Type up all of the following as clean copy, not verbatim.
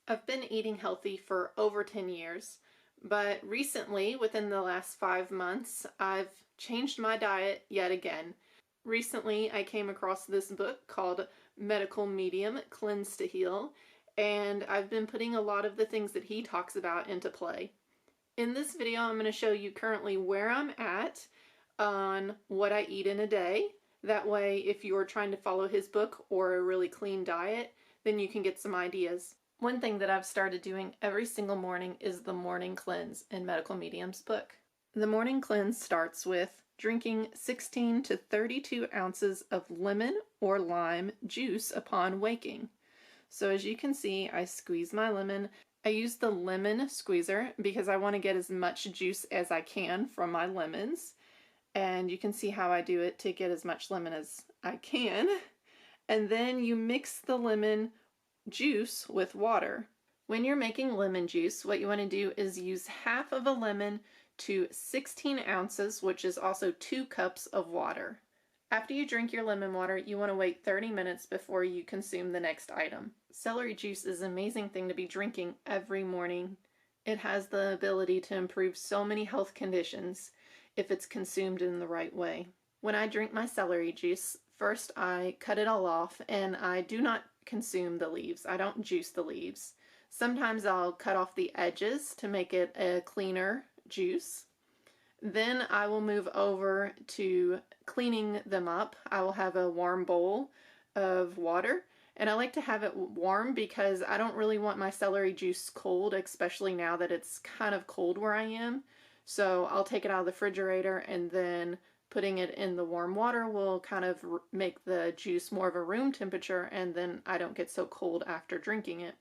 I've been eating healthy for over 10 years, but recently, within the last 5 months, I've changed my diet yet again. Recently, I came across this book called Medical Medium Cleanse to Heal, and I've been putting a lot of the things that he talks about into play. In this video, I'm going to show you currently where I'm at on what I eat in a day. That way, if you're trying to follow his book or a really clean diet, then you can get some ideas. One thing that I've started doing every single morning is the morning cleanse in Medical Medium's book. The morning cleanse starts with drinking 16 to 32 ounces of lemon or lime juice upon waking. So as you can see, I squeeze my lemon. I use the lemon squeezer because I want to get as much juice as I can from my lemons. And you can see how I do it to get as much lemon as I can. And then you mix the lemon juice with water. When you're making lemon juice, what you want to do is use half of a lemon to 16 ounces, which is also 2 cups of water. After you drink your lemon water, you want to wait 30 minutes before you consume the next item. Celery juice is an amazing thing to be drinking every morning. It has the ability to improve so many health conditions if it's consumed in the right way. When I drink my celery juice, first I cut it all off and I do not consume the leaves. I don't juice the leaves. Sometimes I'll cut off the edges to make it a cleaner juice. Then I will move over to cleaning them up. I will have a warm bowl of water, and I like to have it warm because I don't really want my celery juice cold, especially now that it's kind of cold where I am. So I'll take it out of the refrigerator, and then putting it in the warm water will kind of make the juice more of a room temperature, and then I don't get so cold after drinking it.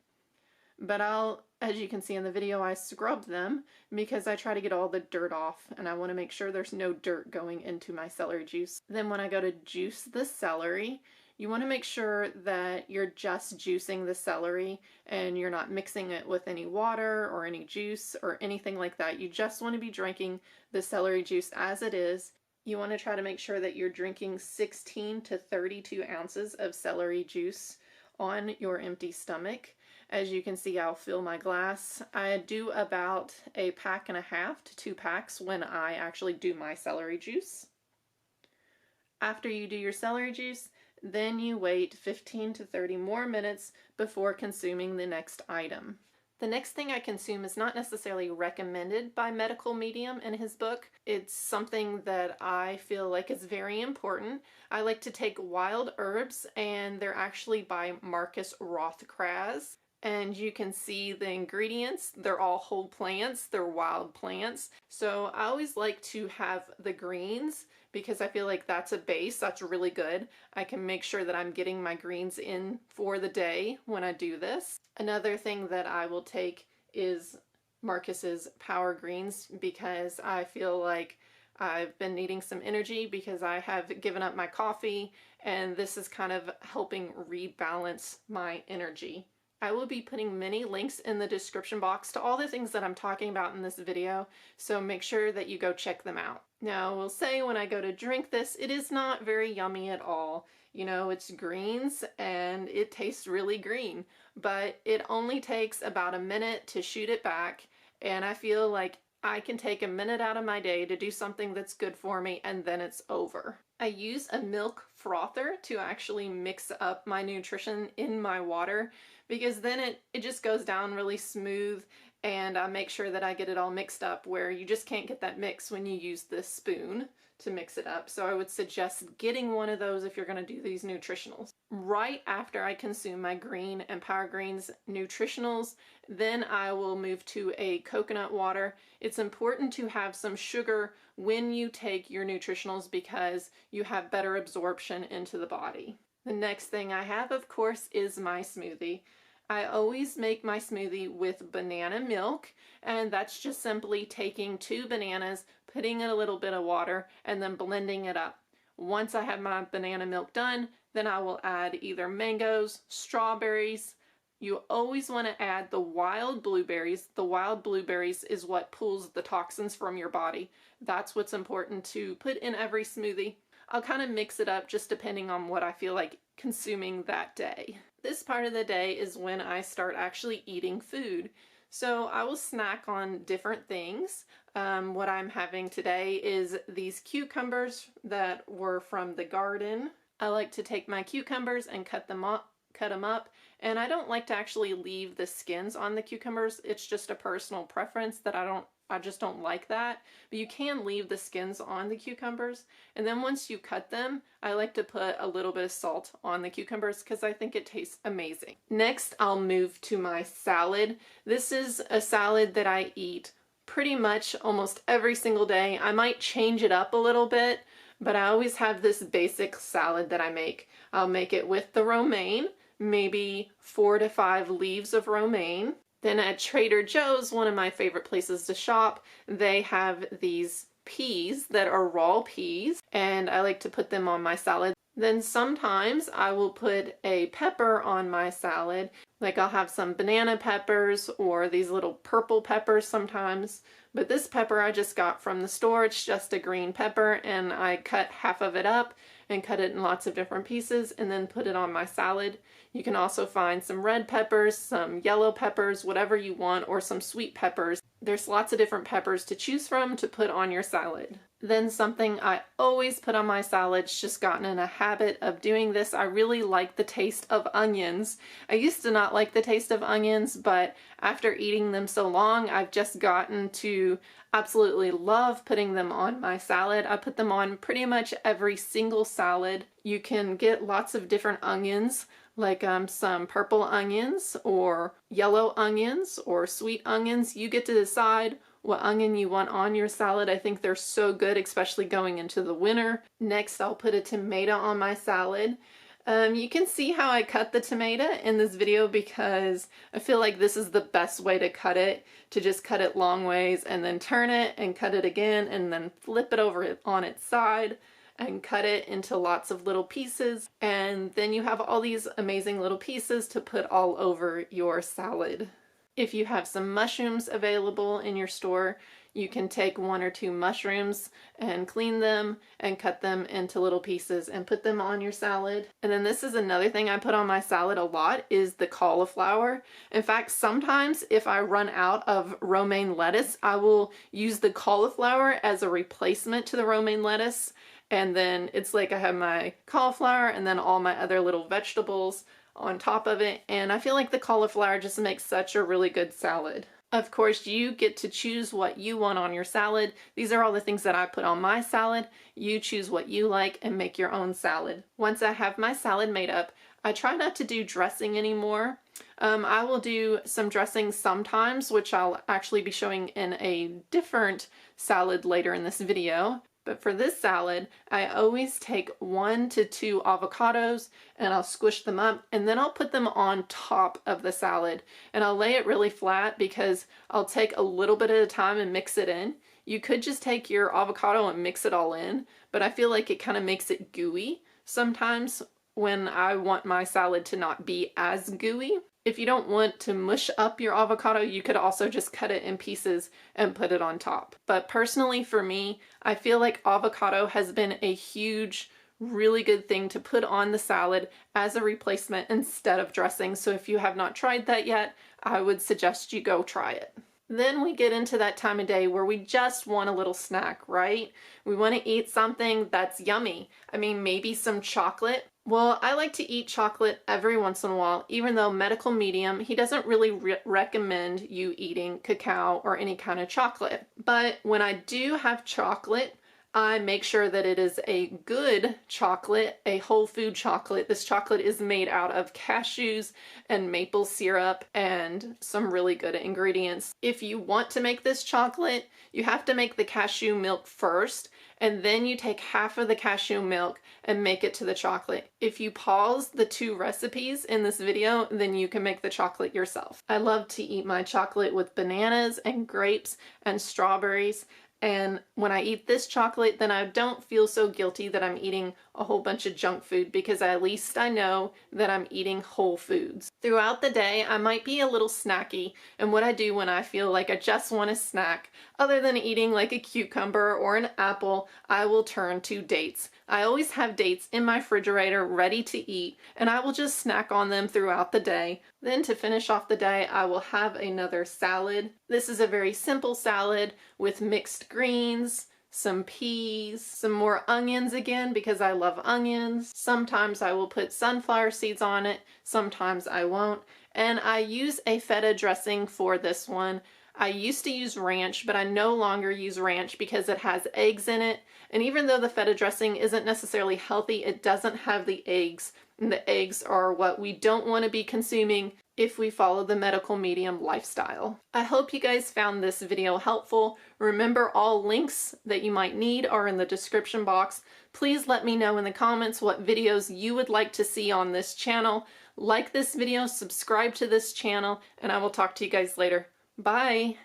But as you can see in the video, I scrub them because I try to get all the dirt off, and I want to make sure there's no dirt going into my celery juice. Then when I go to juice the celery, you want to make sure that you're just juicing the celery and you're not mixing it with any water or any juice or anything like that. You just want to be drinking the celery juice as it is. You want to try to make sure that you're drinking 16 to 32 ounces of celery juice on your empty stomach. As you can see, I'll fill my glass. I do about a pack and a half to 2 packs when I actually do my celery juice. After you do your celery juice, then you wait 15 to 30 more minutes before consuming the next item. The next thing I consume is not necessarily recommended by Medical Medium in his book. It's something that I feel like is very important. I like to take wild herbs, and they're actually by Marcus Rothkraz. And you can see the ingredients. They're all whole plants. They're wild plants. So I always like to have the greens because I feel like that's a base. That's really good. I can make sure that I'm getting my greens in for the day when I do this. Another thing that I will take is Marcus's Power Greens because I feel like I've been needing some energy because I have given up my coffee, and this is kind of helping rebalance my energy. I will be putting many links in the description box to all the things that I'm talking about in this video, so make sure that you go check them out. Now, I will say when I go to drink this, it is not very yummy at all. You know, it's greens and it tastes really green, but it only takes about a minute to shoot it back, and I feel like I can take a minute out of my day to do something that's good for me, and then it's over. I use a milk frother to actually mix up my nutrition in my water because then it just goes down really smooth, and I make sure that I get it all mixed up where you just can't get that mix when you use this spoon to mix it up. So I would suggest getting one of those if you're going to do these nutritionals. Right after I consume my green and Power Greens nutritionals, then I will move to a coconut water. It's important to have some sugar when you take your nutritionals because you have better absorption into the body. The next thing I have, of course, is my smoothie. I always make my smoothie with banana milk, and that's just simply taking 2 bananas, putting in a little bit of water, and then blending it up. Once I have my banana milk done, then I will add either mangoes, strawberries. You always want to add the wild blueberries. The wild blueberries is what pulls the toxins from your body. That's what's important to put in every smoothie. I'll kind of mix it up just depending on what I feel like consuming that day. This part of the day is when I start actually eating food. So I will snack on different things. What I'm having today is these cucumbers that were from the garden. I like to take my cucumbers and cut them up, and I don't like to actually leave the skins on the cucumbers. It's just a personal preference that I just don't like that. But you can leave the skins on the cucumbers. And then once you cut them, I like to put a little bit of salt on the cucumbers because I think it tastes amazing. Next, I'll move to my salad. This is a salad that I eat pretty much almost every single day. I might change it up a little bit, but I always have this basic salad that I make. I'll make it with the romaine, maybe 4 to 5 leaves of romaine. Then at Trader Joe's, one of my favorite places to shop, they have these peas that are raw peas, and I like to put them on my salad. Then sometimes I will put a pepper on my salad. Like I'll have some banana peppers or these little purple peppers sometimes. But this pepper I just got from the store. It's just a green pepper, and I cut half of it up and cut it in lots of different pieces and then put it on my salad. You can also find some red peppers, some yellow peppers, whatever you want, or some sweet peppers. There's lots of different peppers to choose from to put on your salad. Then something I always put on my salads, just gotten in a habit of doing this, I really like the taste of onions. I used to not like the taste of onions, but after eating them so long, I've just gotten to absolutely love putting them on my salad. I put them on pretty much every single salad. You can get lots of different onions, like some purple onions or yellow onions or sweet onions. You get to decide what onion you want on your salad. I think they're so good, especially going into the winter. Next, I'll put a tomato on my salad. You can see how I cut the tomato in this video because I feel like this is the best way to cut it, to just cut it long ways and then turn it and cut it again and then flip it over on its side and cut it into lots of little pieces. And then you have all these amazing little pieces to put all over your salad. If you have some mushrooms available in your store, you can take 1 or 2 mushrooms and clean them and cut them into little pieces and put them on your salad. And then this is another thing I put on my salad a lot is the cauliflower. In fact, sometimes if I run out of romaine lettuce, I will use the cauliflower as a replacement to the romaine lettuce. And then it's like I have my cauliflower and then all my other little vegetables on top of it, and I feel like the cauliflower just makes such a really good salad. Of course, you get to choose what you want on your salad. These are all the things that I put on my salad. You choose what you like and make your own salad. Once I have my salad made up, I try not to do dressing anymore. I will do some dressing sometimes, which I'll actually be showing in a different salad later in this video. But for this salad, I always take 1 to 2 avocados and I'll squish them up and then I'll put them on top of the salad. And I'll lay it really flat because I'll take a little bit at a time and mix it in. You could just take your avocado and mix it all in, but I feel like it kind of makes it gooey sometimes when I want my salad to not be as gooey. If you don't want to mush up your avocado, you could also just cut it in pieces and put it on top. But personally for me, I feel like avocado has been a huge, really good thing to put on the salad as a replacement instead of dressing. So if you have not tried that yet, I would suggest you go try it. Then we get into that time of day where we just want a little snack, right? We want to eat something that's yummy. I mean, maybe some chocolate. Well, I like to eat chocolate every once in a while, even though medical medium, he doesn't really recommend you eating cacao or any kind of chocolate. But when I do have chocolate, I make sure that it is a good chocolate, a whole food chocolate. This chocolate is made out of cashews and maple syrup and some really good ingredients. If you want to make this chocolate, you have to make the cashew milk first, and then you take half of the cashew milk and make it to the chocolate. If you pause the 2 recipes in this video, then you can make the chocolate yourself. I love to eat my chocolate with bananas and grapes and strawberries. And when I eat this chocolate, then I don't feel so guilty that I'm eating a whole bunch of junk food because at least I know that I'm eating whole foods. Throughout the day, I might be a little snacky, and what I do when I feel like I just want a snack, other than eating like a cucumber or an apple, I will turn to dates. I always have dates in my refrigerator ready to eat, and I will just snack on them throughout the day. Then to finish off the day, I will have another salad. This is a very simple salad with mixed greens, some peas, some more onions again because I love onions. Sometimes I will put sunflower seeds on it, sometimes I won't. And I use a feta dressing for this one. I used to use ranch, but I no longer use ranch because it has eggs in it. And even though the feta dressing isn't necessarily healthy, it doesn't have the eggs. And the eggs are what we don't want to be consuming if we follow the medical medium lifestyle. I hope you guys found this video helpful. Remember, all links that you might need are in the description box. Please let me know in the comments what videos you would like to see on this channel. Like this video, subscribe to this channel, and I will talk to you guys later. Bye!